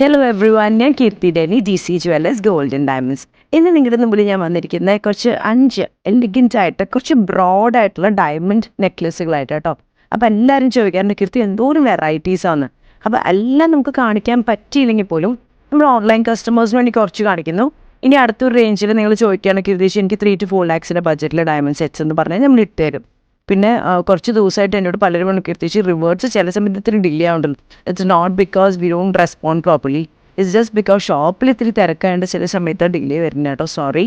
Hello everyone, ഞാൻ Keerthi Deni, DC Jewellers golden diamonds. ഇന്ന് നിങ്ങളുടെ മുമ്പിൽ ഞാൻ വന്നിരിക്കുന്ന കുറച്ച് 5 എലിഗൻ്റ് ആയിട്ട് കുറച്ച് ബ്രോഡായിട്ടുള്ള ഡയമണ്ട് നെക്ലസുകളായിട്ട് കേട്ടോ. അപ്പോൾ എല്ലാവരും ചോദിക്കാറുണ്ട്, കീർത്തി എന്തോരം വെറൈറ്റീസാണ്. അപ്പോൾ എല്ലാം നമുക്ക് കാണിക്കാൻ പറ്റിയില്ലെങ്കിൽ പോലും നമ്മൾ ഓൺലൈൻ കസ്റ്റമേഴ്സിന് വേണ്ടി കുറച്ച് കാണിക്കുന്നു. ഇനി അടുത്തൊരു റേഞ്ചിൽ നിങ്ങൾ ചോദിക്കുകയാണ്, കീർത്തി എനിക്ക് 3 to 4 lakhs ബഡ്ജറ്റിലെ ഡയമണ്ട് സെറ്റ്സ് എന്ന് പറഞ്ഞാൽ നമ്മൾ ഇട്ടുതരും. പിന്നെ കുറച്ച് ദിവസമായിട്ട് എന്നോട് പലരും കീർത്തിച്ച് റിവേർട്സ് ചില സമയത്ത് ഇത്തിരി ഡിലേ ആവുന്നുണ്ട്. It's not because we don't respond properly, it's just because ഷോപ്പിൽ ഇത്തിരി തിരക്കായതുകൊണ്ട് ചില സമയത്ത് ഡിലേ വരുന്നത് കേട്ടോ. സോറി,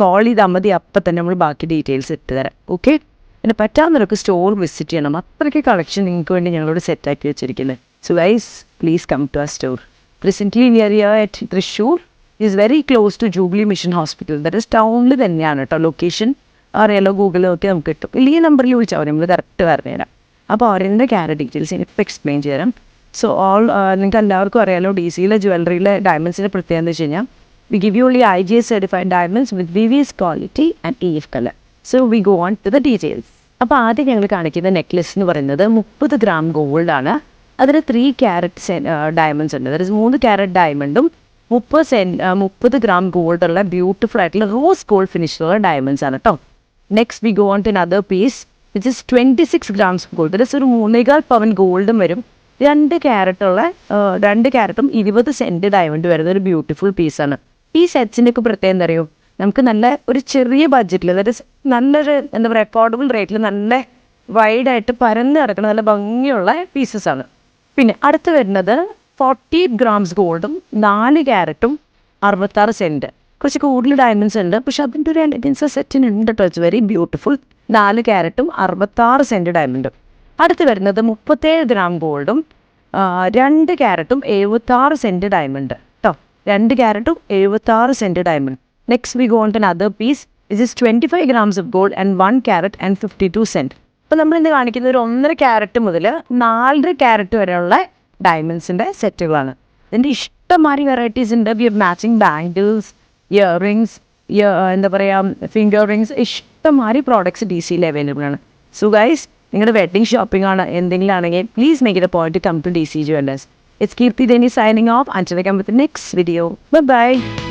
കോൾ ചെയ്താൽ മതി, അപ്പം തന്നെ നമ്മൾ ബാക്കി ഡീറ്റെയിൽസ് ഇട്ട് തരാം. ഓക്കെ, പിന്നെ പറ്റാവുന്നവർക്ക് സ്റ്റോർ വിസിറ്റ് ചെയ്യണം. അത്രയ്ക്ക് കളക്ഷൻ നിങ്ങൾക്ക് വേണ്ടി ഞങ്ങളോട് സെറ്റാക്കി വെച്ചിരിക്കുന്നത്. So guys, please come to our store. Presently we are here at Thrissur. Is very close to Jubilee Mission Hospital. That is ടൗണിൽ തന്നെയാണ് കേട്ടോ ലൊക്കേഷൻ. അറിയാലോ, ഗൂഗിളിലൊക്കെ നമുക്ക് കിട്ടും. ഈ നമ്പറിൽ വിളിച്ചാൽ മതി, നമ്മൾ കറക്റ്റ് പറഞ്ഞുതരാം. അപ്പോൾ അവരുടെ ക്യാരറ്റ് ഡീറ്റെയിൽസ് എനിക്കിപ്പോൾ എക്സ്പ്ലെയിൻ ചെയ്യാം. സോ നിങ്ങൾക്ക് എല്ലാവർക്കും അറിയാലോ, DCയിലെ ജ്വല്ലറിയിലെ ഡയമണ്ട്സിൻ്റെ പ്രത്യേകത എന്ന് വെച്ച് കഴിഞ്ഞാൽ we give you only IGS certified diamonds with VVS quality and EF colour. So we go on to the details. അപ്പോൾ ആദ്യം ഞങ്ങൾ കാണിക്കുന്ന നെക്ലസ് എന്ന് പറയുന്നത് 30 gram ഗോൾഡാണ്. അതിൽ 3 carat ഡയമണ്ട്സ് ഉണ്ട്. അതായത് 3 carat ഡയമണ്ടും 30 gram ഗോൾഡുള്ള ബ്യൂട്ടിഫുൾ ആയിട്ടുള്ള റോസ് ഗോൾഡ് ഫിനിഷിലുള്ള ഡയമണ്ട്സ് ആണ് കേട്ടോ. Next we go on to another piece which is 26 grams gold. That ഒരു 3.25 പവൻ ഗോൾഡും വരും. 2 ക്യാരറ്റുള്ള 2 ക്യാരറ്റും 20 cent ഡയമണ്ട് വരുന്ന ഒരു ബ്യൂട്ടിഫുൾ പീസാണ്. ഈ സെറ്റ്സിൻ്റെ ഒക്കെ പ്രത്യേകം എന്താ അറിയോ, നമുക്ക് നല്ല ഒരു ചെറിയ ബഡ്ജറ്റിൽ, അതായത് നല്ലൊരു എന്താ പറയുക അഫോർഡബിൾ റേറ്റിൽ നല്ല വൈഡായിട്ട് പരന്ന് കിടക്കുന്ന നല്ല ഭംഗിയുള്ള പീസസ് ആണ്. പിന്നെ അടുത്ത് വരുന്നത് 40 grams ഗോൾഡും 4 ക്യാരറ്റും 66 cent. കുറച്ച് കൂടുതൽ ഡയമണ്ട്സ് ഉണ്ട്, പക്ഷെ അതിൻ്റെ ഒരു എലഗൻസ് സെറ്റിന് ഉണ്ട് കേട്ടോ. It's very beautiful. 4 ക്യാരറ്റും 66 cent ഡയമണ്ടും. അടുത്ത് വരുന്നത് 37 gram ഗോൾഡും 2 ക്യാരറ്റും 76 cent ഡയമണ്ട് കേട്ടോ. 2 ക്യാരറ്റും 76 cent diamond. Next we go on to another piece which is 25 grams of gold and 1 carat and 52 cent. അപ്പോൾ നമ്മൾ ഇന്ന് കാണിക്കുന്നത് ഒരു 1.5 carat മുതൽ 4 carat വരെയുള്ള ഡയമണ്ട്സിൻ്റെ സെറ്റുകളാണ്. ഇതിൻ്റെ ഇഷ്ടംമാതിരി വെറൈറ്റീസ് ഉണ്ട്. We have matching bangles, ear rings, എന്താ പറയുക ഫിംഗർ റിങ്സ്, ഇഷ്ടംമാതിരി പ്രോഡക്ട്സ് DCയിൽ അവൈലബിൾ ആണ്. സോ ഗൈസ്, നിങ്ങളുടെ വെഡിങ് ഷോപ്പിംഗ് ആണ് എന്തെങ്കിലും ആണെങ്കിൽ please make it a point to come to DC Jewellers. It's Kirti Deni signing off. Until I come with the next video. Bye-bye.